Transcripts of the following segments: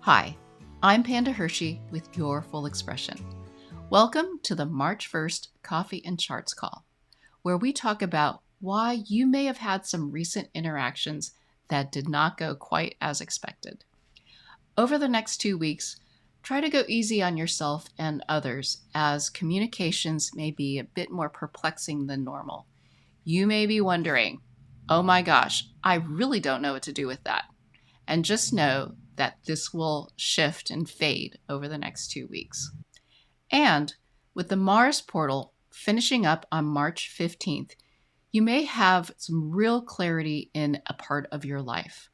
Hi, I'm Panda Hershey with Your Full Expression. Welcome to the March 1st Coffee and Charts call, where we talk about why you may have had some recent interactions that did not go quite as expected. Over the next 2 weeks, try to go easy on yourself and others, as communications may be a bit more perplexing than normal. You may be wondering, oh my gosh, I really don't know what to do with that. And just know that this will shift and fade over the next 2 weeks. And with the Mars portal finishing up on March 15th, you may have some real clarity in a part of your life.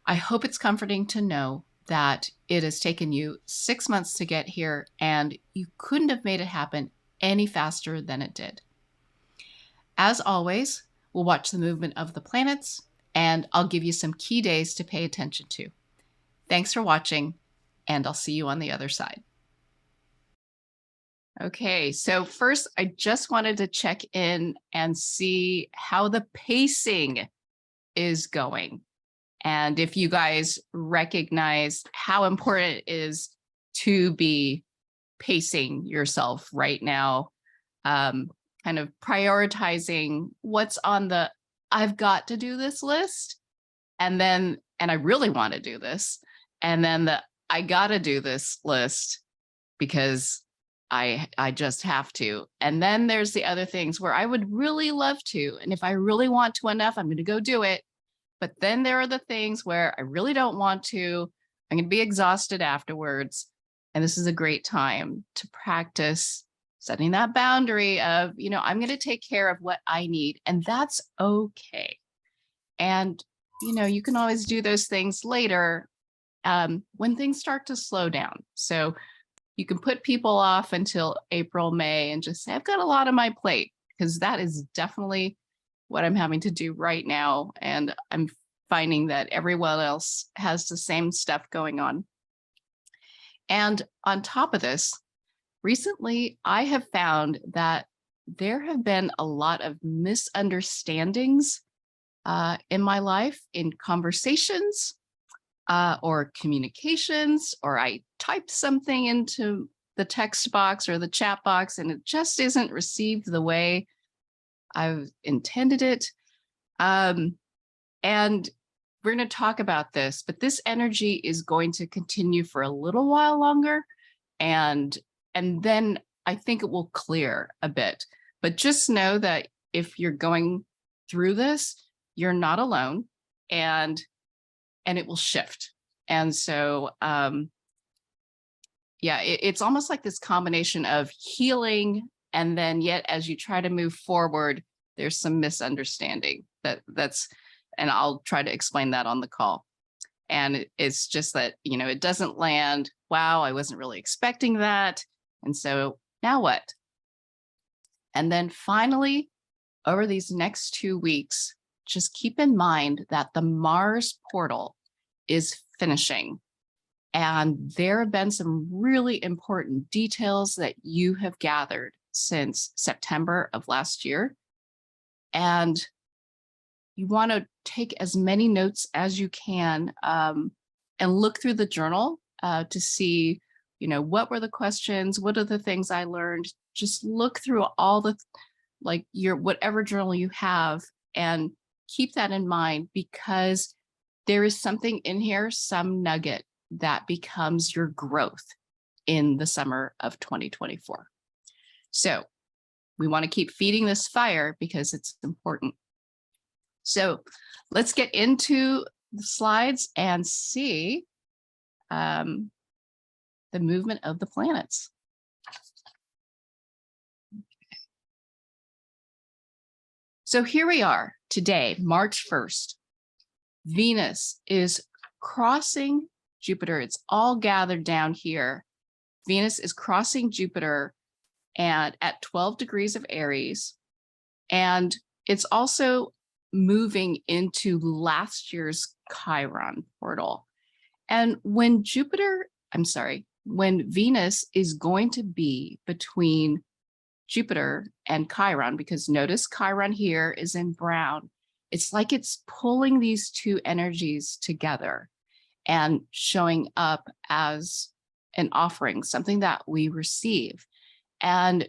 I hope it's comforting to know that it has taken you 6 months to get here, and you couldn't have made it happen any faster than it did. As always, we'll watch the movement of the planets, and I'll give you some key days to pay attention to. Thanks for watching, and I'll see you on the other side. Okay, so first, I just wanted to check in and see how the pacing is going. And if you guys recognize how important it is to be pacing yourself right now, kind of prioritizing what's on the I've got to do this list, and I really want to do this, and then the I gotta do this list because I just have to. And then there's the other things where I would really love to, and if I really want to enough, I'm going to go do it. But then there are the things where I really don't want to. I'm going to be exhausted afterwards. And this is a great time to practice setting that boundary of, I'm going to take care of what I need, and that's okay. And, you can always do those things later when things start to slow down. So you can put people off until April, May, and just say, I've got a lot on my plate, because that is definitely what I'm having to do right now. And I'm finding that everyone else has the same stuff going on. And on top of this, recently, I have found that there have been a lot of misunderstandings in my life, in conversations or communications, or I type something into the text box or the chat box and it just isn't received the way I've intended it. And we're going to talk about this, but this energy is going to continue for a little while longer. And then I think it will clear a bit. But just know that if you're going through this, you're not alone, and it will shift. And so, it's almost like this combination of healing, and then yet as you try to move forward, there's some misunderstanding and I'll try to explain that on the call. And it's just that, it doesn't land. Wow, I wasn't really expecting that. And so now what? And then finally, over these next 2 weeks, just keep in mind that the Mars portal is finishing. And there have been some really important details that you have gathered since September of last year. And you want to take as many notes as you can and look through the journal to see, what were the questions? What are the things I learned? Just look through all the, whatever journal you have, and keep that in mind, because there is something in here, some nugget that becomes your growth in the summer of 2024. So we want to keep feeding this fire because it's important. So let's get into the slides and see the movement of the planets. Okay. So here we are today, March 1st. Venus is crossing Jupiter. It's all gathered down here. Venus is crossing Jupiter and at 12 degrees of Aries. And it's also moving into last year's Chiron portal. And when Venus is going to be between Jupiter and Chiron, because notice Chiron here is in brown, it's like it's pulling these two energies together. and showing up as an offering, something that we receive. And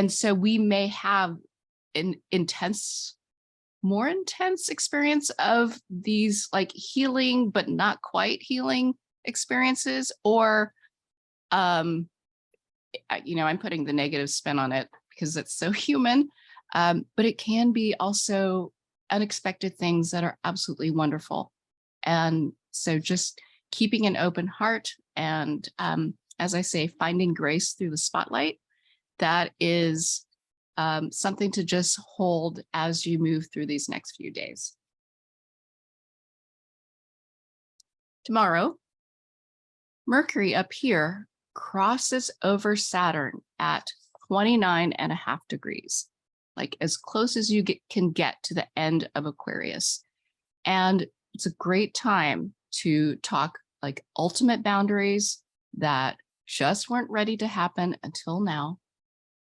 so we may have an more intense experience of these like healing, but not quite healing experiences, or I'm putting the negative spin on it because it's so human. But it can be also unexpected things that are absolutely wonderful. And so just keeping an open heart and, as I say, finding grace through the spotlight, that is something to just hold as you move through these next few days. Tomorrow, Mercury up here crosses over Saturn at 29.5 degrees, like as close as you can get to the end of Aquarius. And it's a great time to talk like ultimate boundaries that just weren't ready to happen until now,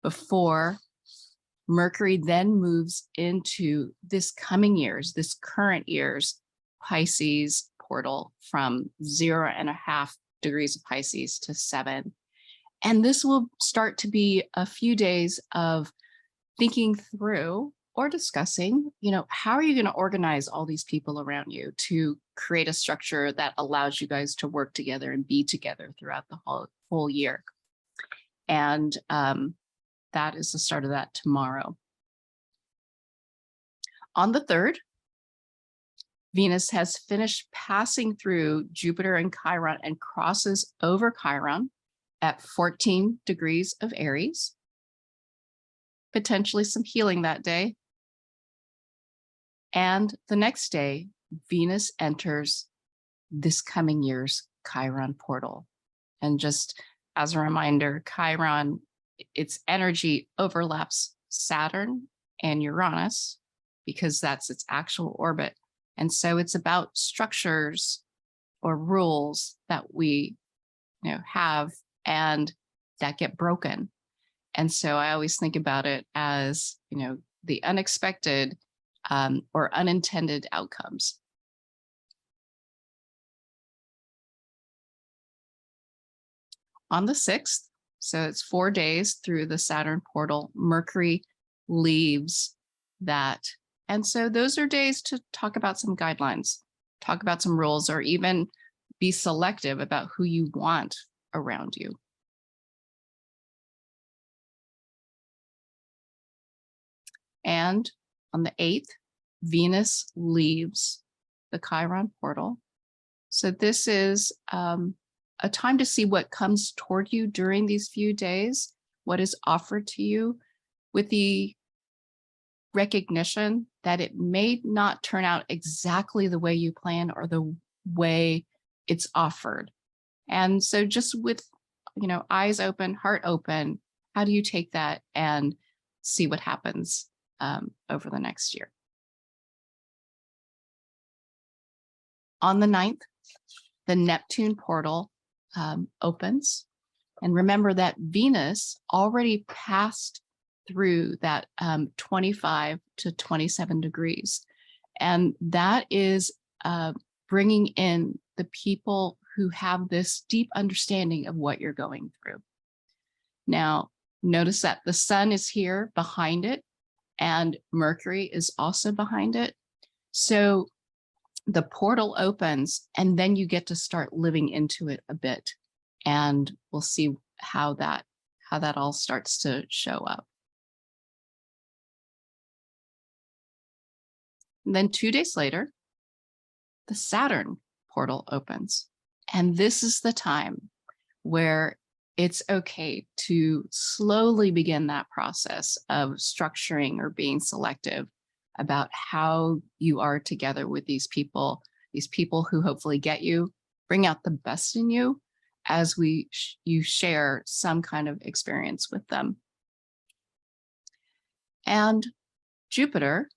before Mercury then moves into this current year's Pisces portal from 0.5 degrees of Pisces to 7. And this will start to be a few days of thinking through or discussing, how are you going to organize all these people around you to create a structure that allows you guys to work together and be together throughout the whole year. And that is the start of that tomorrow. On the 3rd, Venus has finished passing through Jupiter and Chiron and crosses over Chiron at 14 degrees of Aries. Potentially some healing that day. And the next day, Venus enters this coming year's Chiron portal. And just as a reminder, Chiron, its energy overlaps Saturn and Uranus because that's its actual orbit. And so it's about structures or rules that we have and that get broken. And so I always think about it as, the unexpected or unintended outcomes. On the 6th, so it's 4 days through the Saturn portal, Mercury leaves that. And so those are days to talk about some guidelines, talk about some rules, or even be selective about who you want around you. And on the 8th, Venus leaves the Chiron portal. So this is a time to see what comes toward you during these few days, what is offered to you, with the recognition that it may not turn out exactly the way you plan or the way it's offered. And so just with, eyes open, heart open, how do you take that and see what happens over the next year? On the 9th, the Neptune portal opens. And remember that Venus already passed through that 25 to 27 degrees. And that is bringing in the people who have this deep understanding of what you're going through. Now, notice that the sun is here behind it, and Mercury is also behind it. So the portal opens, and then you get to start living into it a bit. And we'll see how that all starts to show up. And then 2 days later, the Saturn portal opens. And this is the time where it's okay to slowly begin that process of structuring or being selective about how you are together with these people who hopefully get you, bring out the best in you as you share some kind of experience with them. And Jupiter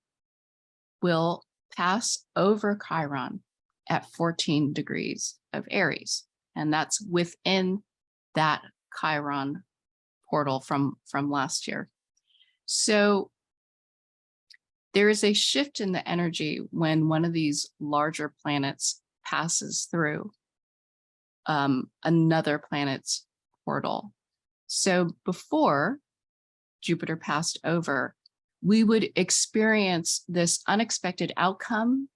will pass over Chiron at 14 degrees of Aries. And that's within that Chiron portal from last year. So there is a shift in the energy when one of these larger planets passes through another planet's portal. So before Jupiter passed over, we would experience this unexpected outcome,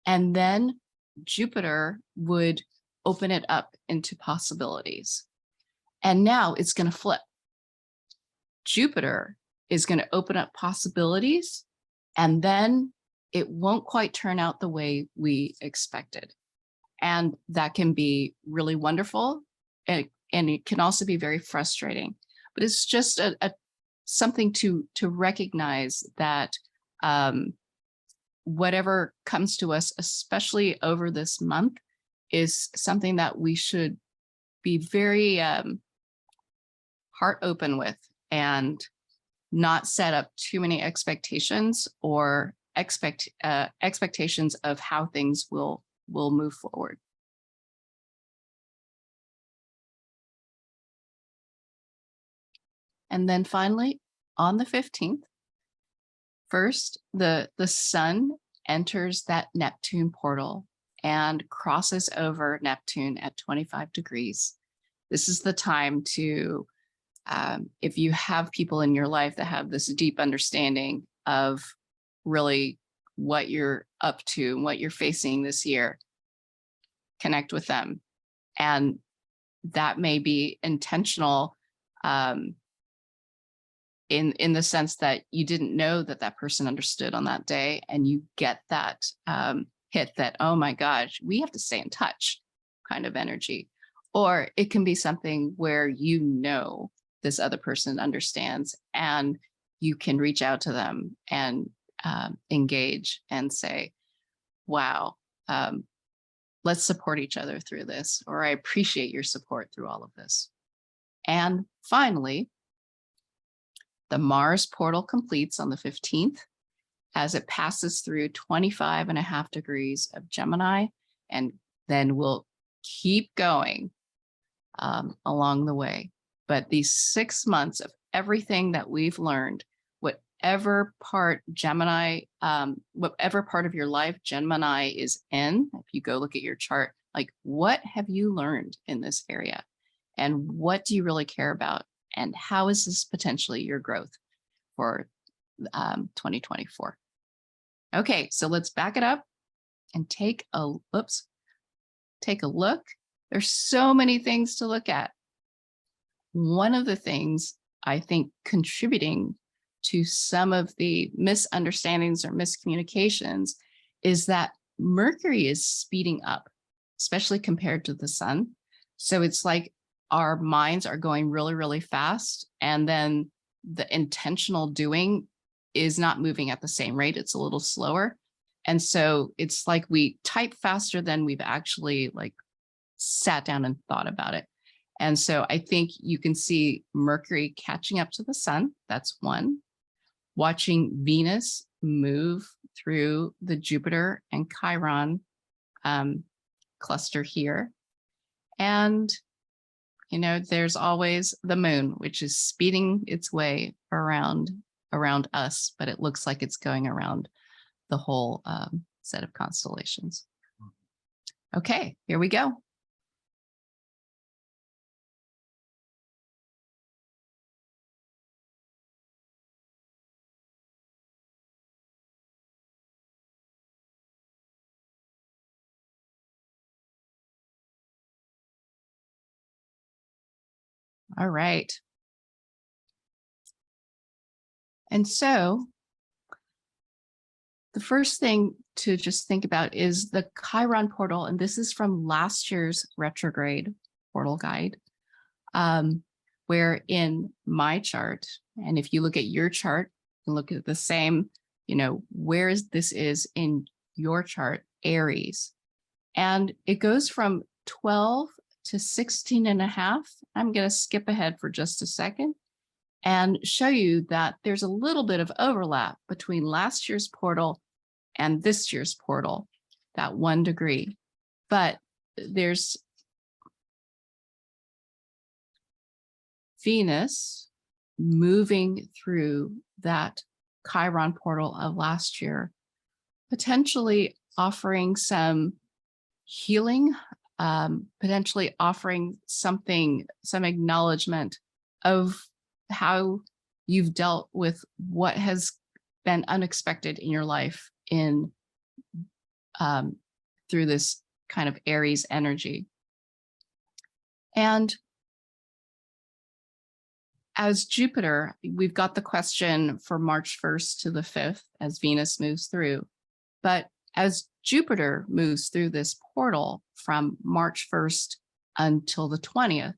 and then Jupiter would open it up into possibilities. And now it's going to flip. Jupiter is going to open up possibilities, and then it won't quite turn out the way we expected. And that can be really wonderful, and it can also be very frustrating. But it's just something to recognize that whatever comes to us, especially over this month, is something that we should be very heart open with, and not set up too many expectations or expectations of how things will move forward. And then finally, on the 15th, first, the sun enters that Neptune portal and crosses over Neptune at 25 degrees. This is the time to, if you have people in your life that have this deep understanding of really what you're up to and what you're facing this year, connect with them. And that may be intentional in the sense that you didn't know that that person understood on that day, and you get that hit that, oh my gosh, we have to stay in touch kind of energy. Or it can be something where you know this other person understands, and you can reach out to them and engage and say, wow, let's support each other through this, or I appreciate your support through all of this. And finally, the Mars portal completes on the 15th as it passes through 25.5 degrees of Gemini, and then we'll keep going along the way. But these 6 months of everything that we've learned, whatever part Gemini, whatever part of your life Gemini is in, if you go look at your chart, like, what have you learned in this area? And what do you really care about? And how is this potentially your growth for 2024? Okay, so let's back it up and take a look. There's so many things to look at. One of the things I think contributing to some of the misunderstandings or miscommunications is that Mercury is speeding up, especially compared to the sun. So it's like our minds are going really, really fast, and then the intentional doing is not moving at the same rate. It's a little slower. And so it's like we type faster than we've actually like sat down and thought about it. And so I think you can see Mercury catching up to the sun. That's one. Watching Venus move through the Jupiter and Chiron cluster here. And, you know, there's always the moon, which is speeding its way around us, but it looks like it's going around the whole set of constellations. Okay, here we go. All right. And so the first thing to just think about is the Chiron portal. And this is from last year's retrograde portal guide, where in my chart, and if you look at your chart and look at the same, you know, where this is in your chart, Aries. And it goes from 12 to 16.5. I'm going to skip ahead for just a second and show you that there's a little bit of overlap between last year's portal and this year's portal, that 1 degree. But there's Venus moving through that Chiron portal of last year, potentially offering some healing, potentially offering something, some acknowledgement of how you've dealt with what has been unexpected in your life in through this kind of Aries energy. And as Jupiter, we've got the question for March 1st to the 5th as Venus moves through. But as Jupiter moves through this portal from March 1st until the 20th,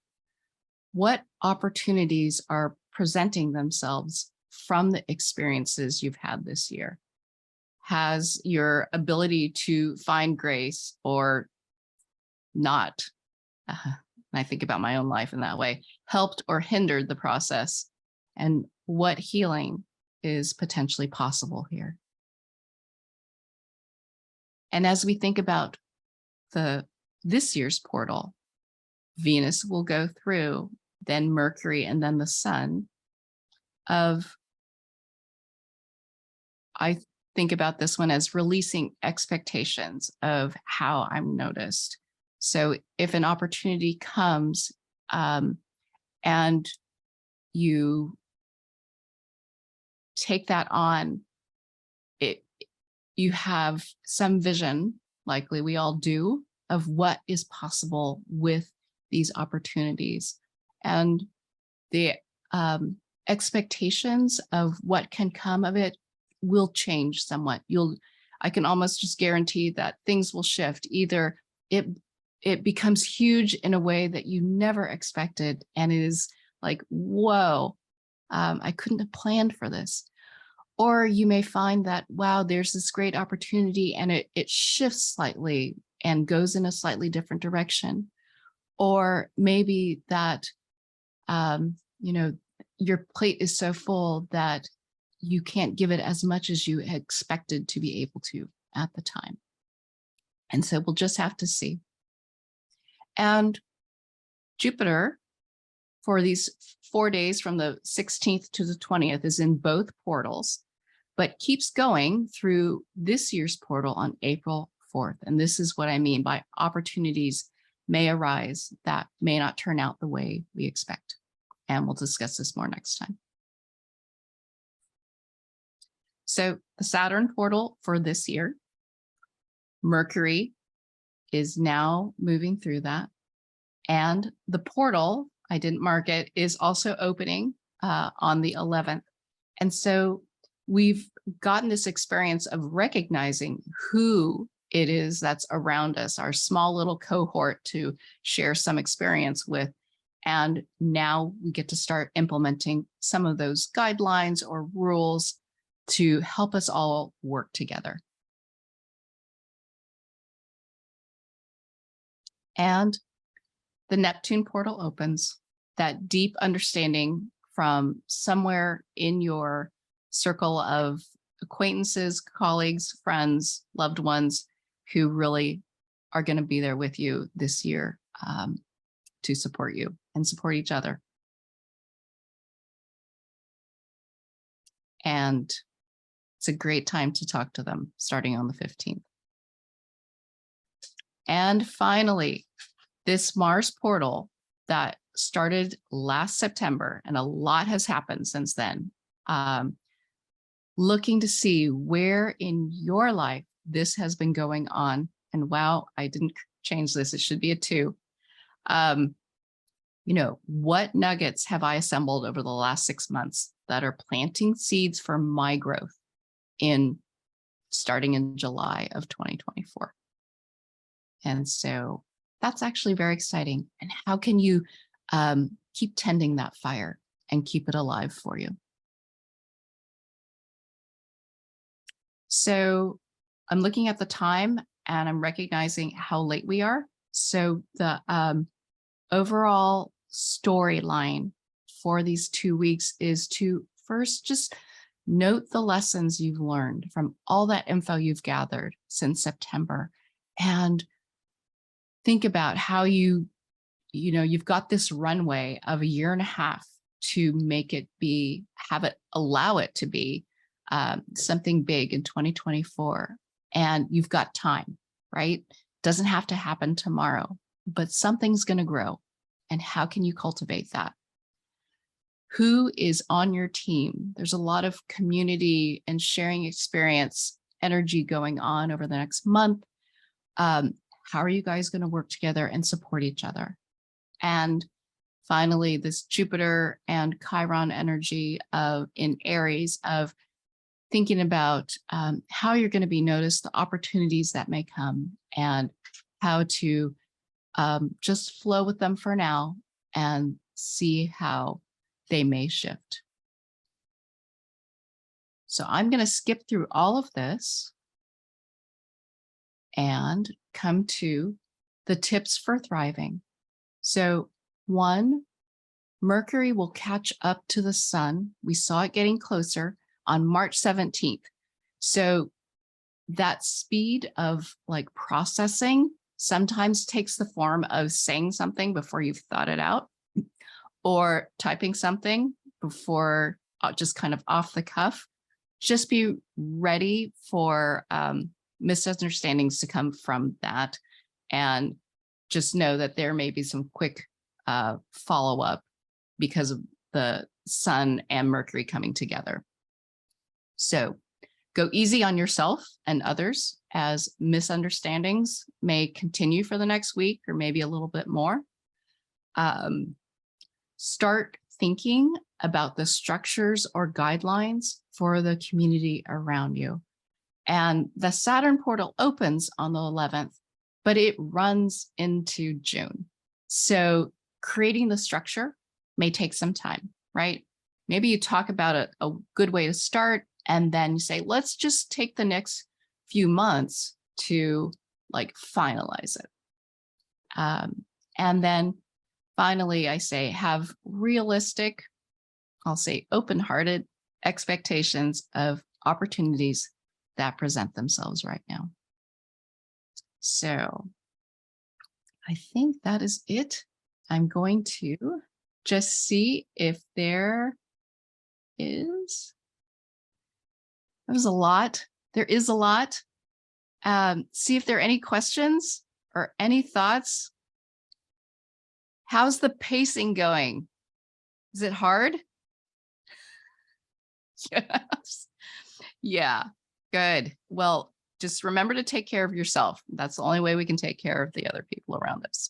what opportunities are presenting themselves from the experiences you've had this year? Has your ability to find grace or not, I think about my own life in that way, helped or hindered the process? And what healing is potentially possible here? And as we think about this year's portal, Venus will go through, then Mercury, and then the Sun. I think about this one as releasing expectations of how I'm noticed. So if an opportunity comes and you take that on, you have some vision, likely we all do, of what is possible with these opportunities. And the expectations of what can come of it will change somewhat. I can almost just guarantee that things will shift. Either it becomes huge in a way that you never expected and it is like, whoa, I couldn't have planned for this. Or you may find that, wow, there's this great opportunity and it shifts slightly and goes in a slightly different direction. Or maybe that, your plate is so full that you can't give it as much as you expected to be able to at the time. And so we'll just have to see. And Jupiter, for these 4 days from the 16th to the 20th, is in both portals, but keeps going through this year's portal on April 4th. And this is what I mean by opportunities may arise that may not turn out the way we expect. And we'll discuss this more next time. So the Saturn portal for this year, Mercury is now moving through that. And the portal, I didn't mark it, is also opening on the 11th. And so we've gotten this experience of recognizing who it is that's around us, our small little cohort to share some experience with. And now we get to start implementing some of those guidelines or rules to help us all work together. And the Neptune portal opens, that deep understanding from somewhere in your circle of acquaintances, colleagues, friends, loved ones who really are going to be there with you this year to support you and support each other. And it's a great time to talk to them starting on the 15th. And finally, this Mars portal that started last September, and a lot has happened since then, looking to see where in your life this has been going on. And wow, I didn't change this. It should be a 2. What nuggets have I assembled over the last 6 months that are planting seeds for my growth starting in July of 2024? And so that's actually very exciting. And how can you keep tending that fire and keep it alive for you? So I'm looking at the time and I'm recognizing how late we are. So the overall storyline for these 2 weeks is to first just note the lessons you've learned from all that info you've gathered since September, and think about how you've got this runway of 1.5 years to make it allow it to be something big in 2024. And you've got time, right? Doesn't have to happen tomorrow, but something's going to grow. And how can you cultivate that? Who is on your team? There's a lot of community and sharing experience energy going on over the next month. How are you guys going to work together and support each other? And finally, this Jupiter and Chiron energy in Aries of thinking about how you're going to be noticed, the opportunities that may come, and how to just flow with them for now and see how they may shift. So I'm going to skip through all of this and come to the tips for thriving. So 1, Mercury will catch up to the sun. We saw it getting closer on March 17th. So that speed of like processing sometimes takes the form of saying something before you've thought it out, or typing something before just kind of off the cuff. Just be ready for misunderstandings to come from that. And just know that there may be some quick follow-up because of the sun and Mercury coming together. So go easy on yourself and others as misunderstandings may continue for the next week or maybe a little bit more. Start thinking about the structures or guidelines for the community around you. And the Saturn portal opens on the 11th, but it runs into June. So creating the structure may take some time, right? Maybe you talk about a good way to start, and then you say, let's just take the next few months to like finalize it. And then finally, I say, have realistic, I'll say open-hearted expectations of opportunities that present themselves right now. So I think that is it. I'm going to just see if there is, there's a lot. There is a lot. See if there are any questions or any thoughts. How's the pacing going? Is it hard? Yes. Yeah, good. Well, just remember to take care of yourself. That's the only way we can take care of the other people around us.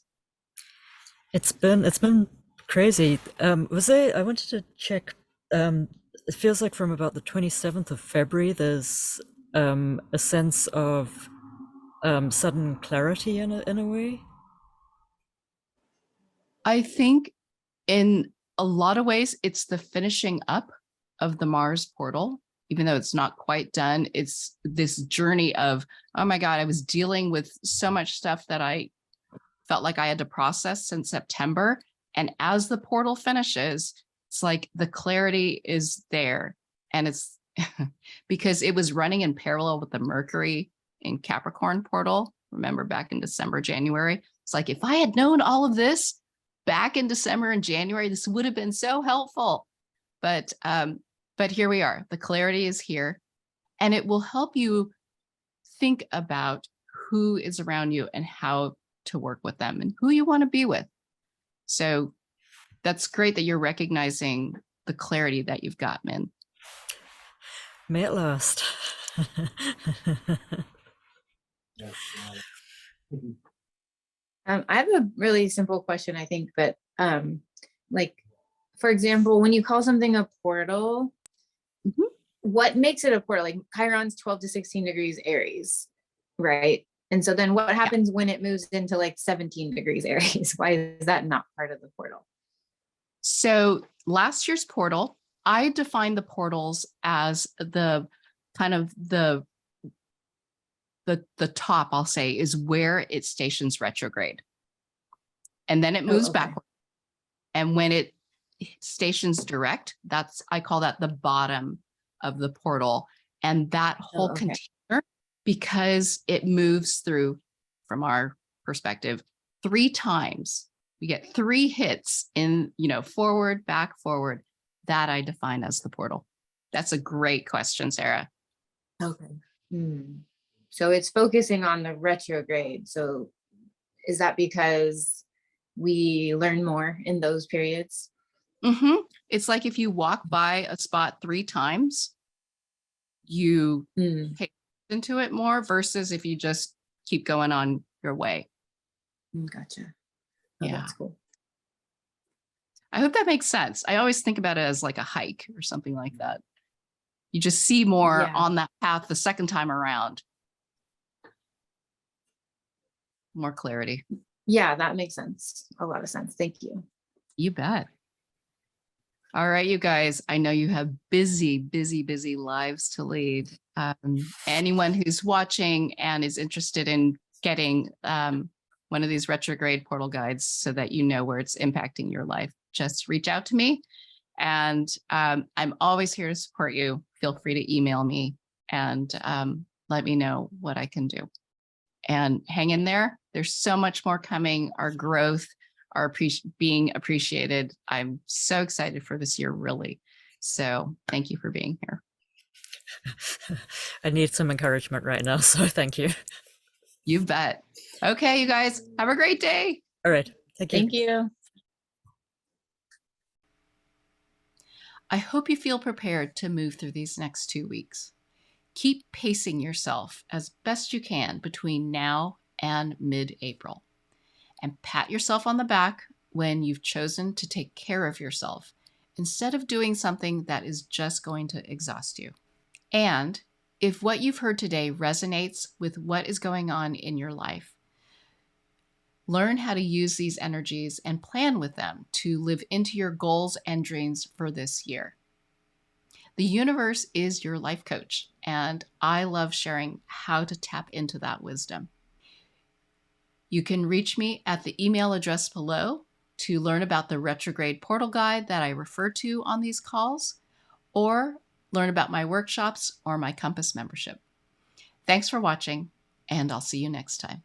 It's been crazy. I wanted to check. It feels like from about the 27th of February, there's a sense of sudden clarity in a way. I think in a lot of ways, it's the finishing up of the Mars portal, even though it's not quite done. It's this journey of, oh my God, I was dealing with so much stuff that I felt like I had to process since September. And as the portal finishes, it's like the clarity is there. And it's because it was running in parallel with the Mercury in Capricorn portal. Remember back in December, January, it's like, if I had known all of this back in December and January, this would have been so helpful. But here we are. The clarity is here, and it will help you think about who is around you and how to work with them and who you want to be with. So that's great that you're recognizing the clarity that you've got, Min. May it last. I have a really simple question, I think, but like, for example, when you call something a portal, what makes it a portal? Like Chiron's 12 to 16 degrees Aries, right? And so then what happens when it moves into like 17 degrees Aries? Why is that not part of the portal? So last year's portal, I defined the portals as the kind of the top, I'll say, is where it stations retrograde. And then it moves backward. And when it stations direct, I call that the bottom of the portal. And that whole container, because it moves through, from our perspective, 3 times. We get 3 hits in, forward, back, forward. That I define as the portal. That's a great question, Sarah. Okay. So it's focusing on the retrograde. So is that because we learn more in those periods? It's like if you walk by a spot 3 times, you pay attention to it more versus if you just keep going on your way. Gotcha. Oh, Yeah. that's cool. I hope that makes sense. I always think about it as like a hike or something like that. You just see more Yeah. on that path the second time around. More clarity. Yeah, that makes sense. A lot of sense. Thank you. You bet. All right, you guys, I know you have busy, busy, busy lives to lead. Anyone who's watching and is interested in getting one of these retrograde portal guides so that you know where it's impacting your life, just reach out to me. And I'm always here to support you. Feel free to email me and let me know what I can do. And hang in there. There's so much more coming. Our growth, our being appreciated. I'm so excited for this year, really. So thank you for being here. I need some encouragement right now, so thank you. You bet. Okay, you guys, have a great day. All right. Thank you. Thank you. I hope you feel prepared to move through these next 2 weeks. Keep pacing yourself as best you can between now and mid-April. And pat yourself on the back when you've chosen to take care of yourself instead of doing something that is just going to exhaust you. And if what you've heard today resonates with what is going on in your life, learn how to use these energies and plan with them to live into your goals and dreams for this year. The universe is your life coach, and I love sharing how to tap into that wisdom. You can reach me at the email address below to learn about the retrograde portal guide that I refer to on these calls, or learn about my workshops or my Compass membership. Thanks for watching, and I'll see you next time.